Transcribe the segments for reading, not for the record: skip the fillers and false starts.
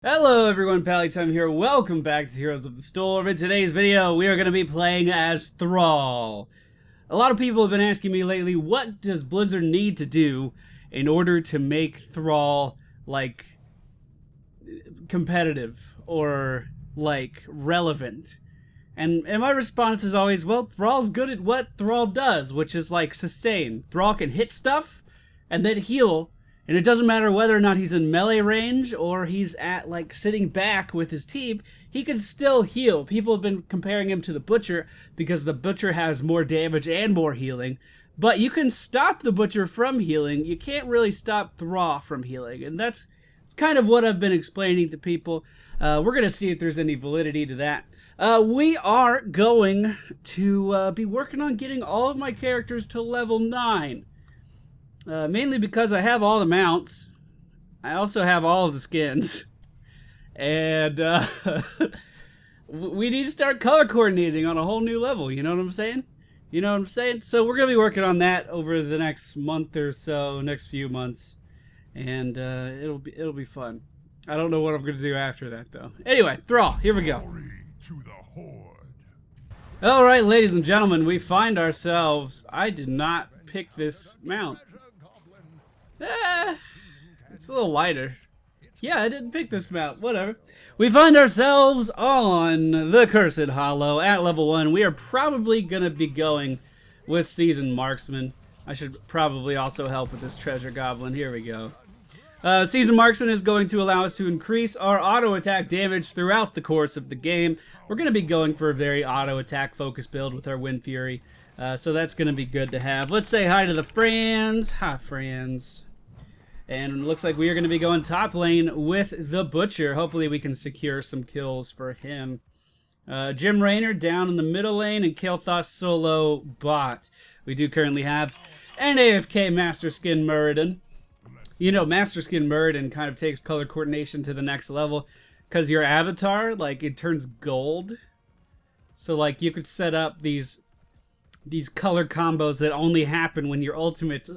Hello everyone, Pallytime here. Welcome back to Heroes of the Storm. In today's video, we are going to be playing as Thrall. A lot of people have been asking me lately, what does Blizzard need to do in order to make Thrall, like, competitive or, like, relevant? And my response is always, well, Thrall's good at what Thrall does, which is, like, sustain. Thrall can hit stuff and then heal. And it doesn't matter whether or not he's in melee range or he's at, like, sitting back with his team, he can still heal. People have been comparing him to the Butcher because the Butcher has more damage and more healing. But you can stop the Butcher from healing. You can't really stop Thrall from healing. And that's kind of what I've been explaining to people. We're going to see if there's any validity to that. We are going to be working on getting all of my characters to level 9. Mainly because I have all the mounts. I also have all of the skins. And we need to start color coordinating on a whole new level, you know what I'm saying? You know what I'm saying? So we're going to be working on that over the next month or so, next few months. And it'll be fun. I don't know what I'm going to do after that, though. Anyway, Thrall, here we go. Alright, ladies and gentlemen, we find ourselves... I did not pick this mount. It's a little lighter. Yeah, I didn't pick this mount. Whatever. We find ourselves on the Cursed Hollow at level 1. We are probably going to be going with Seasoned Marksman. I should probably also help with this Treasure Goblin. Here we go. Seasoned Marksman is going to allow us to increase our auto attack damage throughout the course of the game. We're going to be going for a very auto attack focused build with our Wind Fury. So that's going to be good to have. Let's say hi to the friends. Hi, friends. And it looks like we are going to be going top lane with the Butcher. Hopefully we can secure some kills for him. Jim Raynor down in the middle lane and Kael'thas solo bot. We do currently have an AFK Master Skin Muradin. You know, Master Skin Muradin kind of takes color coordination to the next level because your avatar, like, it turns gold. So, like, you could set up these color combos that only happen when your ultimate's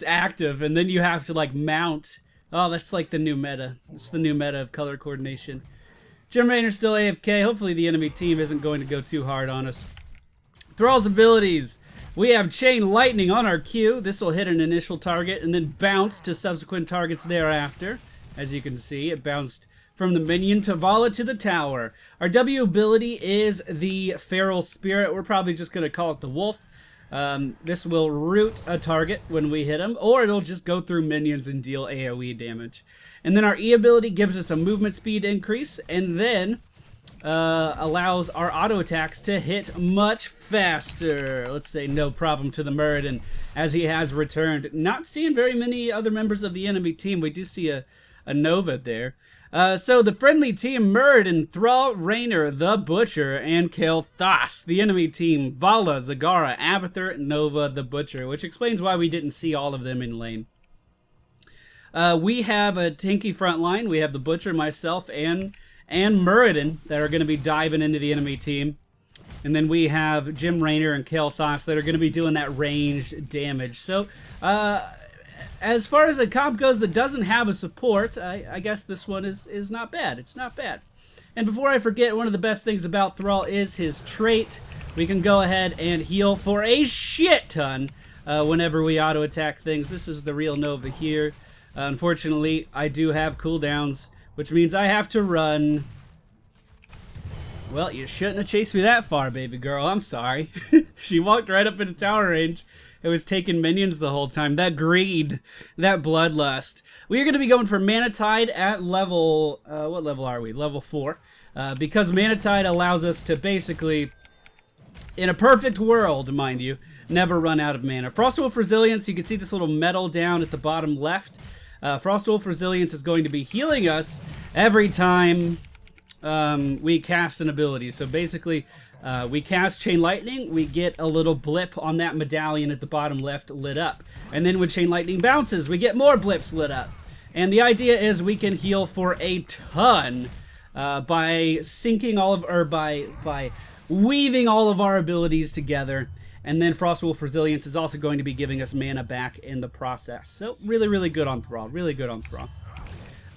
active, and then you have to, like, mount. Oh, that's like the new meta. It's the new meta of color coordination. Jim Raynor's still AFK. Hopefully the enemy team isn't going to go too hard on us. Thrall's abilities. We have Chain Lightning on our Q. This will hit an initial target and then bounce to subsequent targets thereafter. As you can see, it bounced from the minion to Vala to the tower. Our W ability is the Feral Spirit. We're probably just going to call it the Wolf. This will root a target when we hit him, or it'll just go through minions and deal AoE damage. And then our E ability gives us a movement speed increase, and then allows our auto attacks to hit much faster. Let's say no problem to the Muradin as he has returned. Not seeing very many other members of the enemy team. We do see a Nova there. So the friendly team, Muradin, Thrall, Raynor, the Butcher, and Kael'thas. The enemy team, Vala, Zagara, Abathur, Nova, the Butcher, which explains why we didn't see all of them in lane. We have a tanky front line. We have the Butcher, myself, and Muradin that are going to be diving into the enemy team. And then we have Jim Raynor and Kael'thas that are going to be doing that ranged damage. So, as far as a comp goes that doesn't have a support, I guess this one is not bad. It's not bad. And before I forget, one of the best things about Thrall is his trait. We can go ahead and heal for a shit ton whenever we auto-attack things. This is the real Nova here. Unfortunately, I do have cooldowns, which means I have to run. Well, you shouldn't have chased me that far, baby girl. I'm sorry. She walked right up into tower range. It was taking minions the whole time. That greed, that bloodlust. We are going to be going for Mana Tide at level... what level are we? Level 4. Because Mana Tide allows us to basically, in a perfect world, mind you, never run out of mana. Frostwolf Resilience, you can see this little medal down at the bottom left. Frostwolf Resilience is going to be healing us every time we cast an ability. So basically, we cast Chain Lightning, we get a little blip on that medallion at the bottom left lit up. And then when Chain Lightning bounces, we get more blips lit up. And the idea is we can heal for a ton by syncing all of, or by weaving all of our abilities together. And then Frostwolf Resilience is also going to be giving us mana back in the process. So really, really good on Thrall. Really good on Thrall.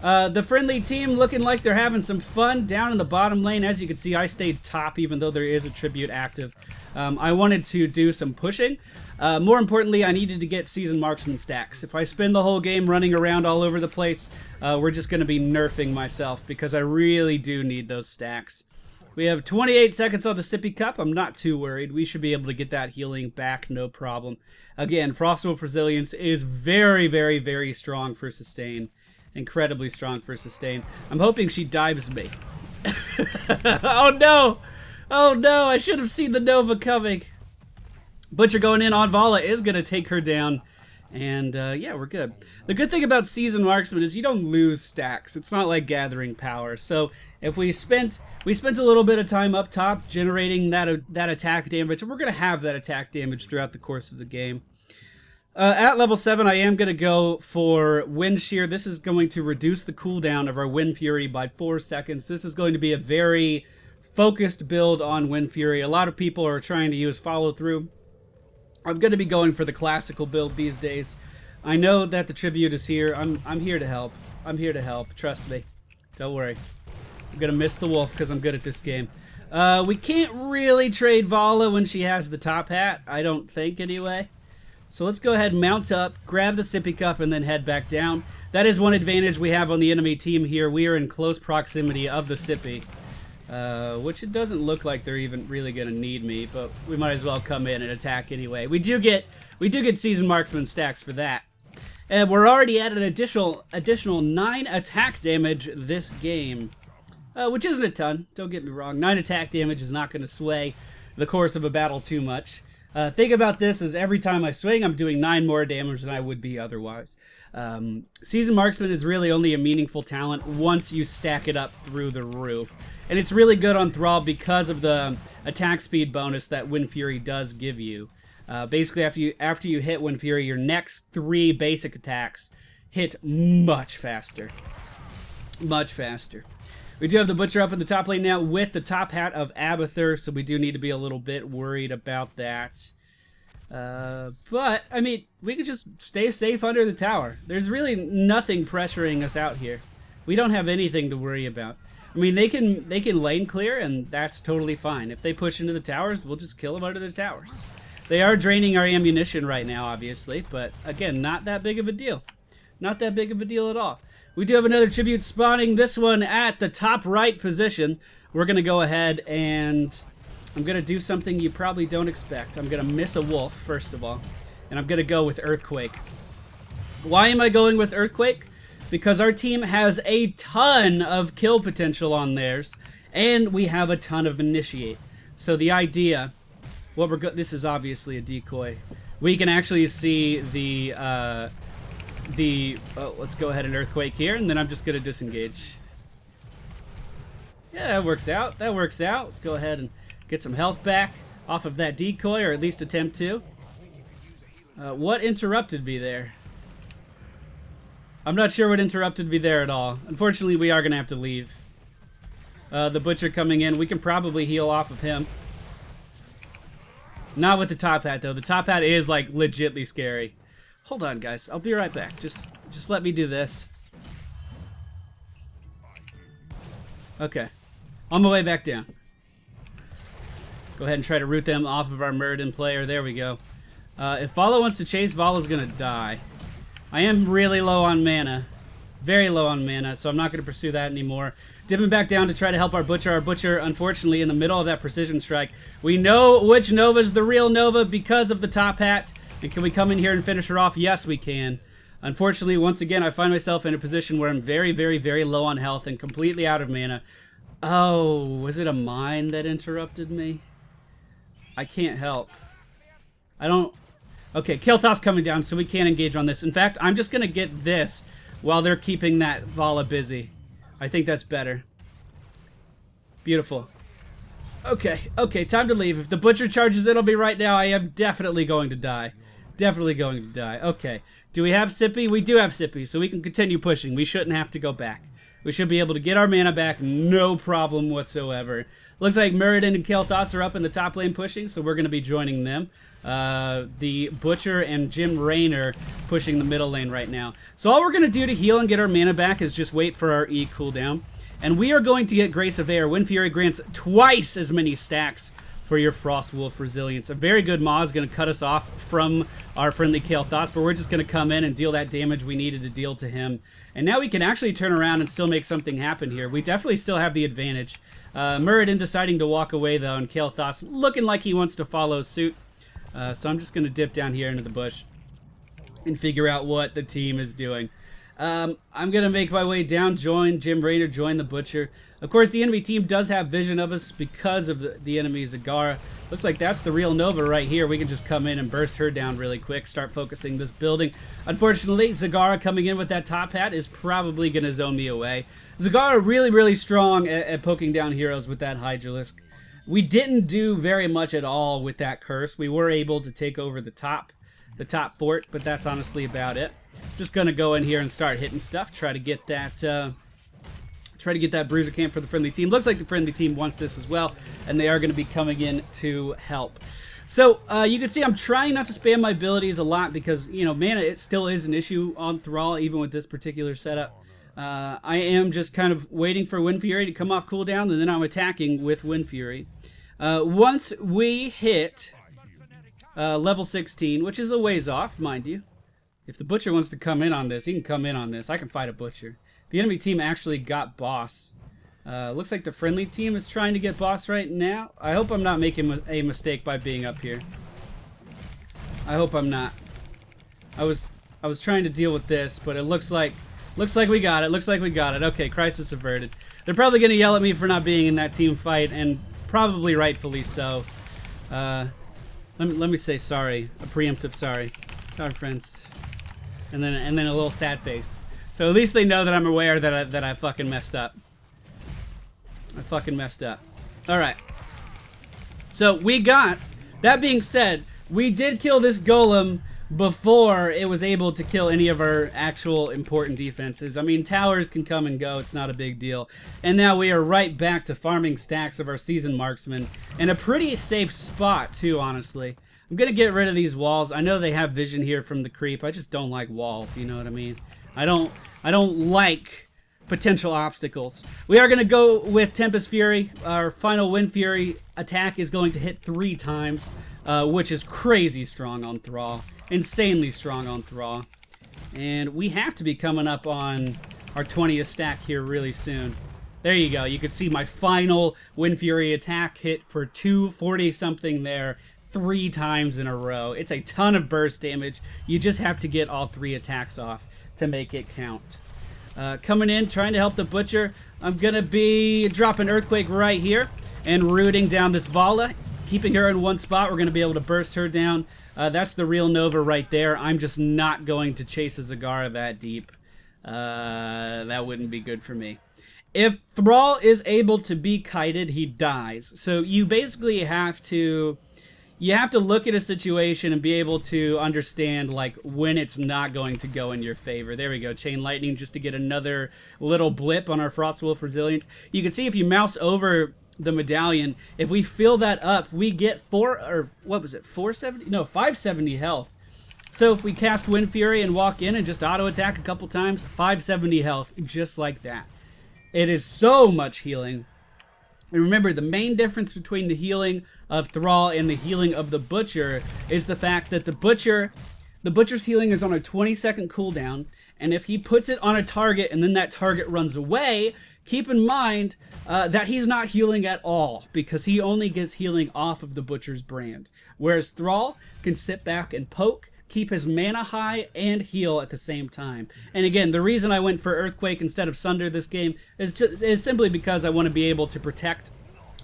The friendly team looking like they're having some fun down in the bottom lane. As you can see, I stayed top even though there is a tribute active. I wanted to do some pushing. More importantly, I needed to get seasoned marksman stacks. If I spend the whole game running around all over the place, we're just going to be nerfing myself because I really do need those stacks. We have 28 seconds on the sippy cup. I'm not too worried. We should be able to get that healing back, no problem. Again, Frostwolf Resilience is very, very, very strong for sustain. Incredibly strong for sustain. I'm hoping she dives me. Oh no! Oh no, I should have seen the Nova coming. Butcher going in on Vala is going to take her down. And yeah, we're good. The good thing about Seasoned Marksman is you don't lose stacks. It's not like gathering power. So if we spent a little bit of time up top generating that attack damage, and we're going to have that attack damage throughout the course of the game. At level 7, I am going to go for Wind Shear. This is going to reduce the cooldown of our Wind Fury by 4 seconds. This is going to be a very focused build on Wind Fury. A lot of people are trying to use follow through. I'm going to be going for the classical build these days. I know that the tribute is here. I'm here to help. I'm here to help. Trust me. Don't worry. I'm going to miss the wolf because I'm good at this game. We can't really trade Vala when she has the top hat. I don't think, anyway. So let's go ahead and mount up, grab the sippy cup, and then head back down. That is one advantage we have on the enemy team here. We are in close proximity of the sippy. Which it doesn't look like they're even really going to need me, but we might as well come in and attack anyway. We do get seasoned marksman stacks for that. And we're already at an additional 9 attack damage this game. Which isn't a ton, don't get me wrong. 9 attack damage is not going to sway the course of a battle too much. Think about this as every time I swing, I'm doing 9 more damage than I would be otherwise. Seasoned Marksman is really only a meaningful talent once you stack it up through the roof. And it's really good on Thrall because of the attack speed bonus that Wind Fury does give you. Basically, after you hit Wind Fury, your next 3 basic attacks hit much faster. Much faster. We do have the Butcher up in the top lane now with the top hat of Abathur, so we do need to be a little bit worried about that. But, I mean, we could just stay safe under the tower. There's really nothing pressuring us out here. We don't have anything to worry about. I mean, they can lane clear, and that's totally fine. If they push into the towers, we'll just kill them under the towers. They are draining our ammunition right now, obviously, but, again, not that big of a deal. Not that big of a deal at all. We do have another tribute spawning, this one at the top right position. We're going to go ahead and I'm going to do something you probably don't expect. I'm going to miss a wolf, first of all, and I'm going to go with Earthquake. Why am I going with Earthquake? Because our team has a ton of kill potential on theirs, and we have a ton of Initiate. So the idea, this is obviously a decoy. We can actually see let's go ahead and Earthquake here, and then I'm just going to disengage. Yeah, that works out. That works out. Let's go ahead and get some health back off of that decoy, or at least attempt to. What interrupted me there? I'm not sure what interrupted me there at all. Unfortunately, we are going to have to leave. The Butcher coming in. We can probably heal off of him. Not with the top hat, though. The top hat is, like, legitly scary. Hold on, guys. I'll be right back. Just let me do this. Okay. On my way back down. Go ahead and try to root them off of our Muradin player. There we go. If Vala wants to chase, Vala's going to die. I am really low on mana. Very low on mana, so I'm not going to pursue that anymore. Dipping back down to try to help our Butcher. Our Butcher, unfortunately, in the middle of that precision strike. We know which Nova's the real Nova because of the top hat. And can we come in here and finish her off? Yes, we can. Unfortunately, once again, I find myself in a position where I'm very, very, very low on health and completely out of mana. Oh, was it a mine that interrupted me? I can't help. I don't... Okay, Kilthos coming down, so we can't engage on this. In fact, I'm just going to get this while they're keeping that Vala busy. I think that's better. Beautiful. Okay, time to leave. If the Butcher charges in on me right now, I am definitely going to die. Definitely going to die. Okay. Do we have Sippy? We do have Sippy, so we can continue pushing. We shouldn't have to go back. We should be able to get our mana back, no problem whatsoever. Looks like Muradin and Kael'thas are up in the top lane pushing, so we're going to be joining them. The Butcher and Jim Raynor pushing the middle lane right now. So all we're going to do to heal and get our mana back is just wait for our E cooldown. And we are going to get Grace of Air. Wind Fury grants twice as many stacks for your Frost Wolf Resilience. A very good Maw is going to cut us off from our friendly Kael'thas, but we're just going to come in and deal that damage we needed to deal to him. And now we can actually turn around and still make something happen here. We definitely still have the advantage. Muradin deciding to walk away, though, and Kael'thas looking like he wants to follow suit. So I'm just going to dip down here into the bush and figure out what the team is doing. I'm going to make my way down, join Jim Raynor, join the Butcher. Of course, the enemy team does have vision of us because of the enemy Zagara. Looks like that's the real Nova right here. We can just come in and burst her down really quick, start focusing this building. Unfortunately, Zagara coming in with that top hat is probably going to zone me away. Zagara really, really strong at poking down heroes with that Hydralisk. We didn't do very much at all with that curse. We were able to take over the top fort, but that's honestly about it. Just gonna go in here and start hitting stuff. Try to get that bruiser camp for the friendly team. Looks like the friendly team wants this as well, and they are going to be coming in to help. So you can see I'm trying not to spam my abilities a lot because, you know, mana, it still is an issue on Thrall even with this particular setup. I am just kind of waiting for Wind Fury to come off cooldown, and then I'm attacking with Wind Fury. Once we hit level 16, which is a ways off, mind you. If the Butcher wants to come in on this, he can come in on this. I can fight a Butcher. The enemy team actually got boss. Looks like the friendly team is trying to get boss right now. I hope I'm not making a mistake by being up here. I hope I'm not. I was trying to deal with this, but it looks like we got it. Looks like we got it. Okay, crisis averted. They're probably going to yell at me for not being in that team fight, and probably rightfully so. Let me say sorry. A preemptive sorry. Sorry, friends. And then a little sad face. So at least they know that I'm aware that I fucking messed up. I fucking messed up. Alright. So we got... That being said, we did kill this golem before it was able to kill any of our actual important defenses. I mean, towers can come and go. It's not a big deal. And now we are right back to farming stacks of our seasoned marksmen. In a pretty safe spot, too, honestly. I'm going to get rid of these walls. I know they have vision here from the creep. I just don't like walls, you know what I mean? I don't like potential obstacles. We are going to go with Tempest Fury. Our final Wind Fury attack is going to hit 3 times, which is crazy strong on Thrall. Insanely strong on Thrall. And we have to be coming up on our 20th stack here really soon. There you go. You can see my final Wind Fury attack hit for 240-something there. 3 times in a row. It's a ton of burst damage. You just have to get all 3 attacks off to make it count. Coming in, trying to help the Butcher. I'm going to be dropping Earthquake right here and rooting down this Vala. Keeping her in one spot. We're going to be able to burst her down. That's the real Nova right there. I'm just not going to chase a Zagara that deep. That wouldn't be good for me. If Thrall is able to be kited, he dies. So you basically have to... You have to look at a situation and be able to understand like when it's not going to go in your favor. There we go, Chain Lightning just to get another little blip on our Frost Wolf Resilience. You can see if you mouse over the medallion, if we fill that up, we get 570 health. So if we cast Wind Fury and walk in and just auto attack a couple times, 570 health, just like that. It is so much healing. And remember, the main difference between the healing of Thrall and the healing of the Butcher is the fact that the Butcher's healing is on a 20-second cooldown, and if he puts it on a target and then that target runs away, keep in mind that he's not healing at all, because he only gets healing off of the Butcher's brand. Whereas Thrall can sit back and poke, keep his mana high, and heal at the same time. And again, the reason I went for Earthquake instead of Sunder this game is simply because I want to be able to protect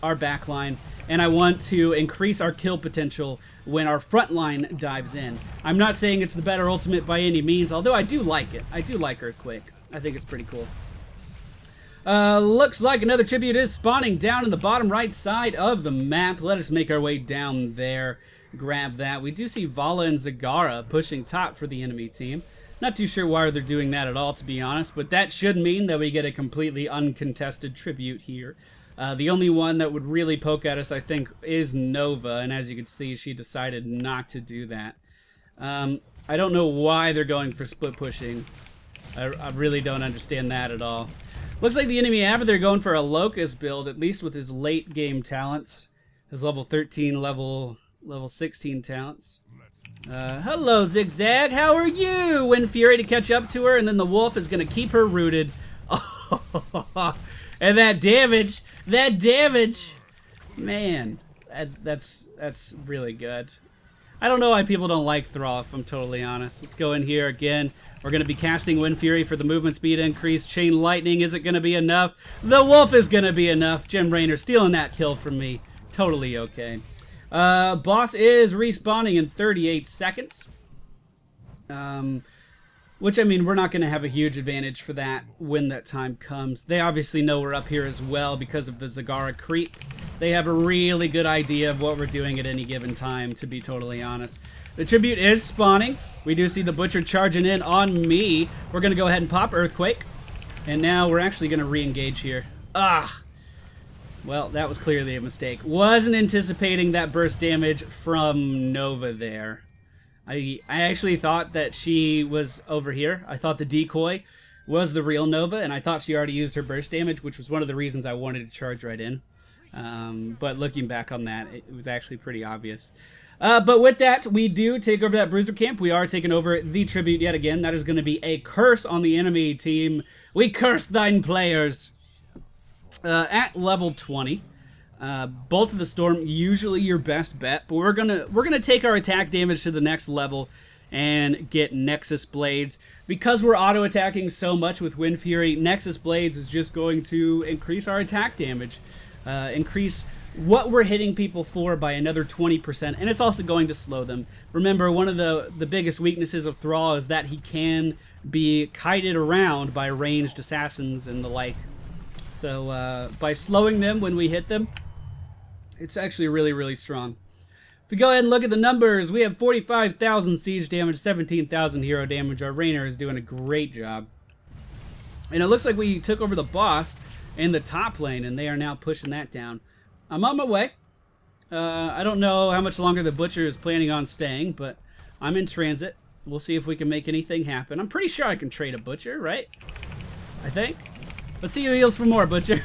our backline, and I want to increase our kill potential when our front line dives in. I'm not saying it's the better ultimate by any means, although I do like it. I do like Earthquake. I think it's pretty cool. Looks like another tribute is spawning down in the bottom right side of the map. Let us make our way down there. Grab that. We do see Vala and Zagara pushing top for the enemy team. Not too sure why they're doing that at all, to be honest, but that should mean that we get a completely uncontested tribute here. The only one that would really poke at us, I think, is Nova, and as you can see, she decided not to do that. I don't know why they're going for split pushing. I really don't understand that at all. Looks like the enemy avid, they're going for a Locust build, at least with his late game talents. His level 13, level 16 talents. Hello, Zigzag. How are you? Wind Fury to catch up to her, and then the Wolf is going to keep her rooted. Oh, and that damage. Man, that's really good. I don't know why people don't like Thrall, if I'm totally honest. Let's go in here again. We're going to be casting Wind Fury for the movement speed increase. Chain Lightning, is it going to be enough? The Wolf is going to be enough. Gem Rainer stealing that kill from me. Totally okay. Boss is respawning in 38 seconds. Which, I mean, we're not going to have a huge advantage for that when that time comes. They obviously know we're up here as well because of the Zagara creep. They have a really good idea of what we're doing at any given time, to be totally honest. The tribute is spawning. We do see the Butcher charging in on me. We're going to go ahead and pop Earthquake. And now we're actually going to re-engage here. Well, that was clearly a mistake. Wasn't anticipating that burst damage from Nova there. I actually thought that she was over here. I thought the decoy was the real Nova, and I thought she already used her burst damage, which was one of the reasons I wanted to charge right in. But looking back on that, it was actually pretty obvious. But with that, we do take over that Bruiser camp. We are taking over the tribute yet again. That is going to be a curse on the enemy team. We curse thine players. At level 20. Bolt of the Storm, usually your best bet, but we're gonna take our attack damage to the next level and get Nexus Blades. Because we're auto-attacking so much with Wind Fury, Nexus Blades is just going to increase our attack damage, increase what we're hitting people for by another 20%, and it's also going to slow them. Remember, one of the biggest weaknesses of Thrall is that he can be kited around by ranged assassins and the like. So by slowing them when we hit them, it's actually really, really strong. If we go ahead and look at the numbers, we have 45,000 siege damage, 17,000 hero damage. Our Rainer is doing a great job. And it looks like we took over the boss in the top lane, and they are now pushing that down. I'm on my way. I don't know how much longer the Butcher is planning on staying, but I'm in transit. We'll see if we can make anything happen. I'm pretty sure I can trade a Butcher, right? I think. Let's see who heals for more, Butcher.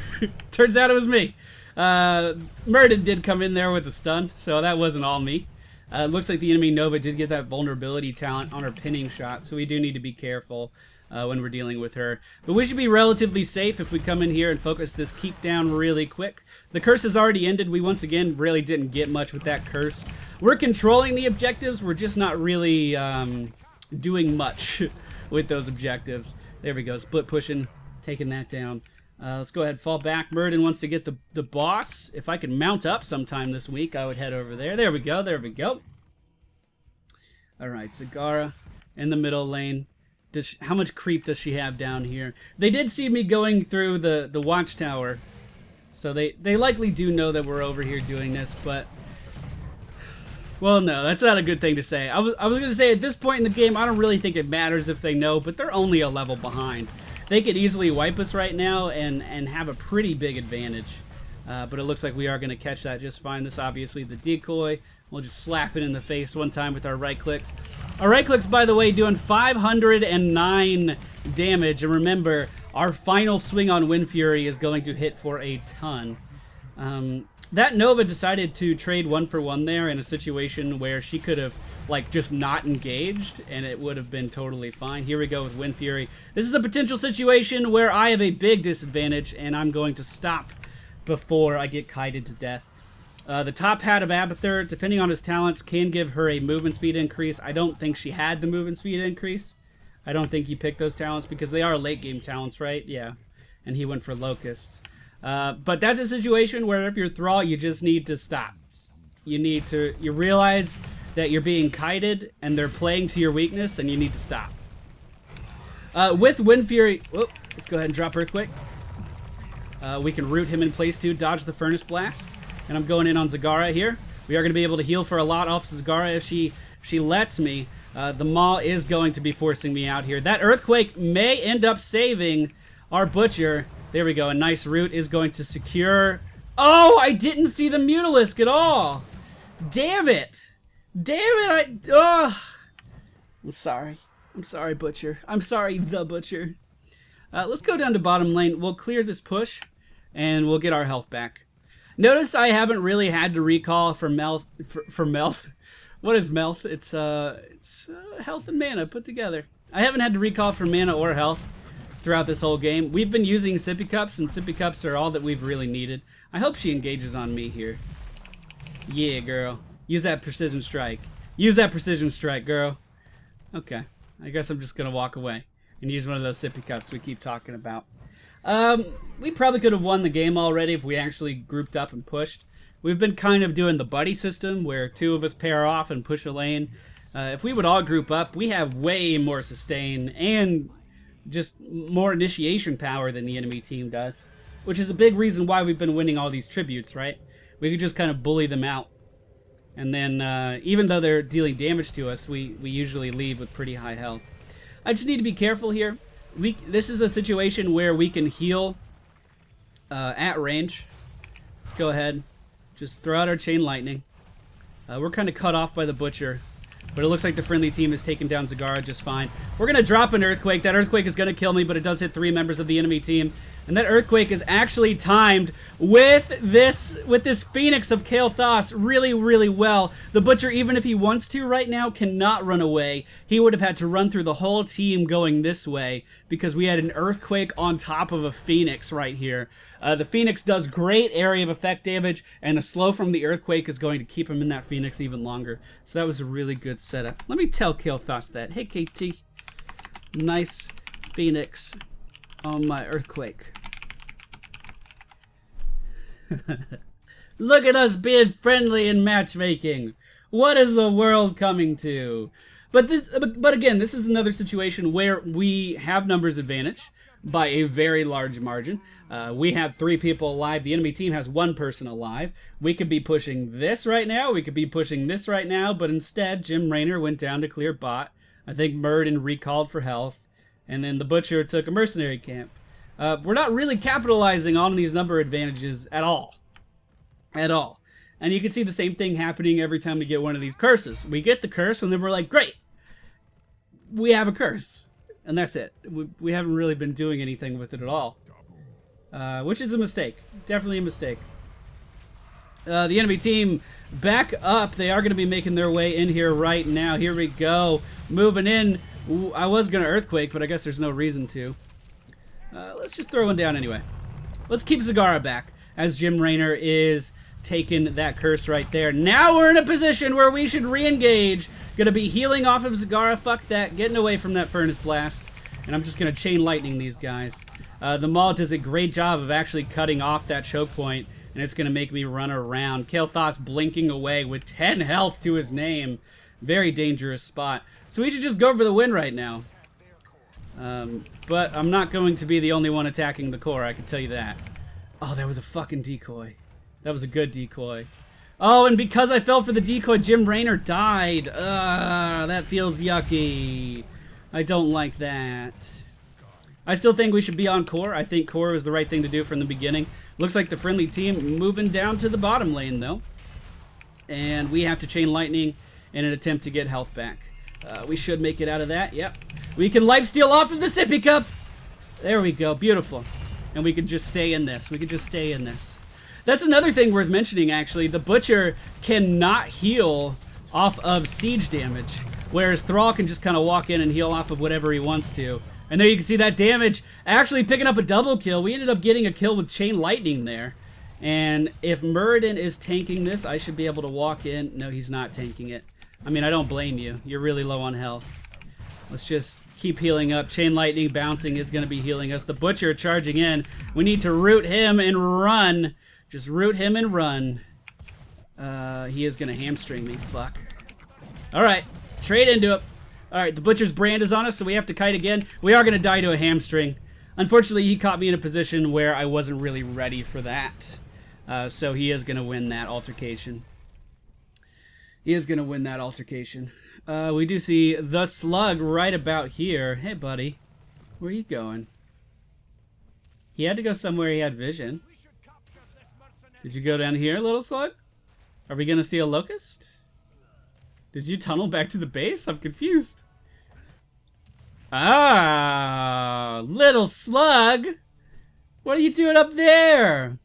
Turns out it was me. Murden did come in there with a stun, so that wasn't all me. Looks like the enemy Nova did get that vulnerability talent on her pinning shot, so we do need to be careful when we're dealing with her. But we should be relatively safe if we come in here and focus this keep down really quick. The curse has already ended. We once again really didn't get much with that curse. We're controlling the objectives. We're just not really doing much with those objectives. There we go, split pushing, taking that down. Let's go ahead and fall back. Murden wants to get the boss. If I could mount up sometime this week, I would head over there. There we go. There we go. All right, Zagara in the middle lane. How much creep does she have down here? They did see me going through the watchtower, so they likely do know that we're over here doing this, but... Well, no, that's not a good thing to say. I was going to say, at this point in the game, I don't really think it matters if they know, but they're only a level behind. They could easily wipe us right now and have a pretty big advantage. But it looks like we are going to catch that just fine. This obviously the decoy. We'll just slap it in the face one time with our right clicks. Our right clicks, by the way, doing 509 damage. And remember, our final swing on Wind Fury is going to hit for a ton. That Nova decided to trade 1-for-1 there in a situation where she could have like just not engaged and it would have been totally fine. Here we go with Wind Fury. This is a potential situation where I have a big disadvantage and I'm going to stop before I get kited to death. The top hat of Abathur, depending on his talents, can give her a movement speed increase. I don't think she had the movement speed increase. I don't think he picked those talents because they are late game talents, right? Yeah. And he went for Locust. But that's a situation where if you're Thrall, you just need to stop. You realize that you're being kited and they're playing to your weakness and you need to stop. With Wind Fury, let's go ahead and drop Earthquake. We can root him in place too, dodge the Furnace Blast. And I'm going in on Zagara here. We are going to be able to heal for a lot off Zagara if she lets me. The Maul is going to be forcing me out here. That Earthquake may end up saving our Butcher. There we go. A nice root is going to secure... Oh, I didn't see the Mutalisk at all. Damn it. Damn it. I'm sorry. I'm sorry, Butcher. I'm sorry, the Butcher. Let's go down to bottom lane. We'll clear this push, and we'll get our health back. Notice I haven't really had to recall for Melth. For Melth. What is Melth? It's health and mana put together. I haven't had to recall for mana or health throughout this whole game. We've been using Sippy Cups, and Sippy Cups are all that we've really needed. I hope she engages on me here. Yeah, girl. Use that precision strike. Use that precision strike, girl. Okay. I guess I'm just going to walk away and use one of those Sippy Cups we keep talking about. We probably could have won the game already if we actually grouped up and pushed. We've been kind of doing the buddy system where two of us pair off and push a lane. If we would all group up, we have way more sustain and just more initiation power than the enemy team does, which is a big reason why we've been winning all these tributes, right? We could just kind of bully them out. And then, even though they're dealing damage to us, we usually leave with pretty high health. I just need to be careful here. This is a situation where we can heal at range. Let's go ahead. Just throw out our Chain Lightning. We're kind of cut off by the Butcher, but it looks like the friendly team has taken down Zagara just fine. We're going to drop an Earthquake. That Earthquake is going to kill me, but it does hit 3 members of the enemy team. And that Earthquake is actually timed with this Phoenix of Kael'thas really, really well. The Butcher, even if he wants to right now, cannot run away. He would have had to run through the whole team going this way because we had an Earthquake on top of a Phoenix right here. The Phoenix does great area of effect damage, and the slow from the Earthquake is going to keep him in that Phoenix even longer. So that was a really good setup. Let me tell Kael'thas that. Hey, KT. Nice Phoenix on my Earthquake. Look at us being friendly in matchmaking. What is the world coming to? But again, this is another situation where we have numbers advantage by a very large margin. We have 3 people alive. The enemy team has 1 person alive. We could be pushing this right now. We could be pushing this right now. But instead, Jim Raynor went down to clear bot. I think Murden recalled for health. And then the Butcher took a mercenary camp. We're not really capitalizing on these number advantages at all. At all. And you can see the same thing happening every time we get one of these curses. We get the curse, and then we're like, great! We have a curse. And that's it. We haven't really been doing anything with it at all. Which is a mistake. Definitely a mistake. The enemy team back up. They are going to be making their way in here right now. Here we go. Moving in. Ooh, I was going to Earthquake, but I guess there's no reason to. Let's just throw one down anyway. Let's keep Zagara back as Jim Raynor is taking that curse right there. Now we're in a position where we should re-engage. Gonna be healing off of Zagara. Fuck that. Getting away from that Furnace Blast. And I'm just gonna Chain Lightning these guys. The Maul does a great job of actually cutting off that choke point, and it's gonna make me run around. Kael'thas blinking away with 10 health to his name. Very dangerous spot. So we should just go for the win right now. But I'm not going to be the only one attacking the core, I can tell you that. Oh, that was a fucking decoy. That was a good decoy. Oh, and because I fell for the decoy, Jim Raynor died. That feels yucky. I don't like that. I still think we should be on core. I think core was the right thing to do from the beginning. Looks like the friendly team moving down to the bottom lane, though. And we have to Chain Lightning in an attempt to get health back. We should make it out of that. Yep. We can lifesteal off of the Sippy Cup. There we go. Beautiful. And we could just stay in this. We could just stay in this. That's another thing worth mentioning, actually. The Butcher cannot heal off of siege damage, whereas Thrall can just kind of walk in and heal off of whatever he wants to. And there you can see that damage actually picking up a double kill. We ended up getting a kill with Chain Lightning there. And if Muradin is tanking this, I should be able to walk in. No, he's not tanking it. I mean, I don't blame you. You're really low on health. Let's just keep healing up. Chain Lightning bouncing is going to be healing us. The Butcher charging in. We need to root him and run. Just root him and run. He is going to hamstring me. Fuck. Alright. Trade into it. Alright, the Butcher's brand is on us, so we have to kite again. We are going to die to a hamstring. Unfortunately, he caught me in a position where I wasn't really ready for that. So he is going to win that altercation. He is going to win that altercation. We do see the slug right about here. Hey, buddy. Where are you going? He had to go somewhere he had vision. Did you go down here, little slug? Are we going to see a locust? Did you tunnel back to the base? I'm confused. Ah, little slug. What are you doing up there?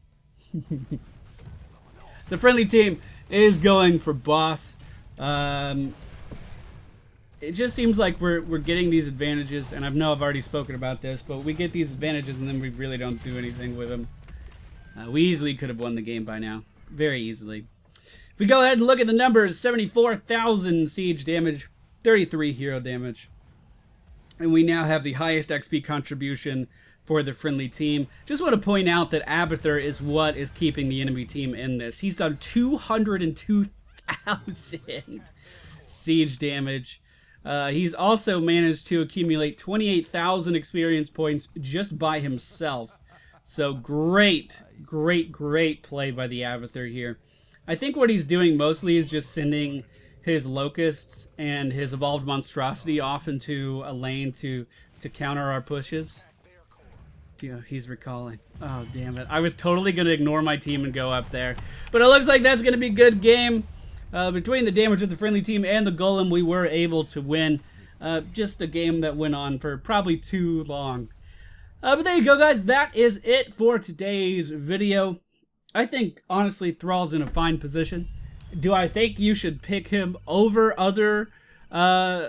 The friendly team is going for boss. It just seems like we're getting these advantages, and I know I've already spoken about this, but we get these advantages and then we really don't do anything with them. We easily could have won the game by now. Very easily. If we go ahead and look at the numbers, 74,000 siege damage, 33 hero damage. And we now have the highest XP contribution for the friendly team. Just want to point out that Abathur is what is keeping the enemy team in this. He's done 202,000 siege damage. He's also managed to accumulate 28,000 experience points just by himself. So great play by the Abathur here. I think what he's doing mostly is just sending his locusts and his evolved monstrosity off into a lane to counter our pushes. Yeah, he's recalling. Oh, damn it. I was totally going to ignore my team and go up there. But it looks like that's going to be a good game. Between the damage of the friendly team and the golem, we were able to win. Just a game that went on for probably too long. But there you go, guys. That is it for today's video. I think, honestly, Thrall's in a fine position. Do I think you should pick him over other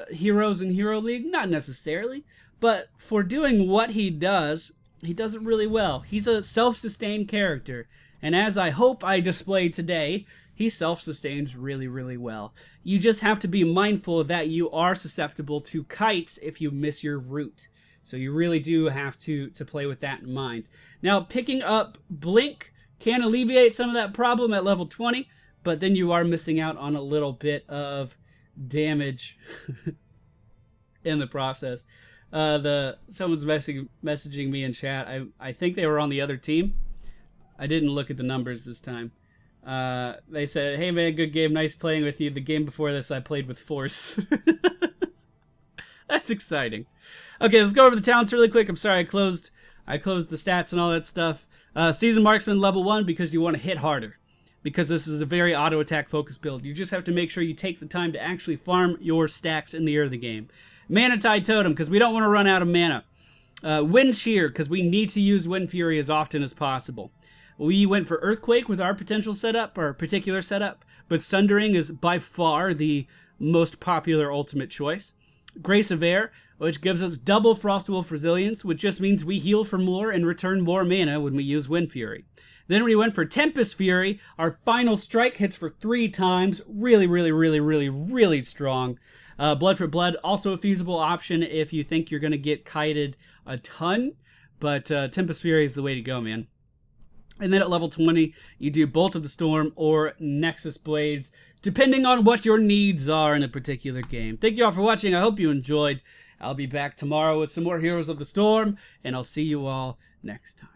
heroes in Hero League? Not necessarily. But for doing what he does it really well. He's a self-sustained character. And as I hope I displayed today, he self-sustains really, really well. You just have to be mindful that you are susceptible to kites if you miss your route. So you really do have to play with that in mind. Now, picking up Blink can alleviate some of that problem at level 20, but then you are missing out on a little bit of damage in the process. Someone's messaging me in chat. I think they were on the other team. I didn't look at the numbers this time. They said, "Hey man, good game, nice playing with you. The game before this I played with Force." That's exciting. Okay, let's go over the talents really quick. I'm sorry I closed the stats and all that stuff. Seasoned Marksman level 1 because you want to hit harder. Because this is a very auto attack focused build. You just have to make sure you take the time to actually farm your stacks in the early game. Mana Tide Totem because we don't want to run out of mana. Wind Shear because we need to use Wind Fury as often as possible. We went for Earthquake with our potential setup, our particular setup, but Sundering is by far the most popular ultimate choice. Grace of Air, which gives us double Frostwolf resilience, which just means we heal for more and return more mana when we use Wind Fury. Then we went for Tempest Fury. Our final strike hits for 3 times. Really strong. Blood for Blood, also a feasible option if you think you're going to get kited a ton, but Tempest Fury is the way to go, man. And then at level 20, you do Bolt of the Storm or Nexus Blades, depending on what your needs are in a particular game. Thank you all for watching. I hope you enjoyed. I'll be back tomorrow with some more Heroes of the Storm, and I'll see you all next time.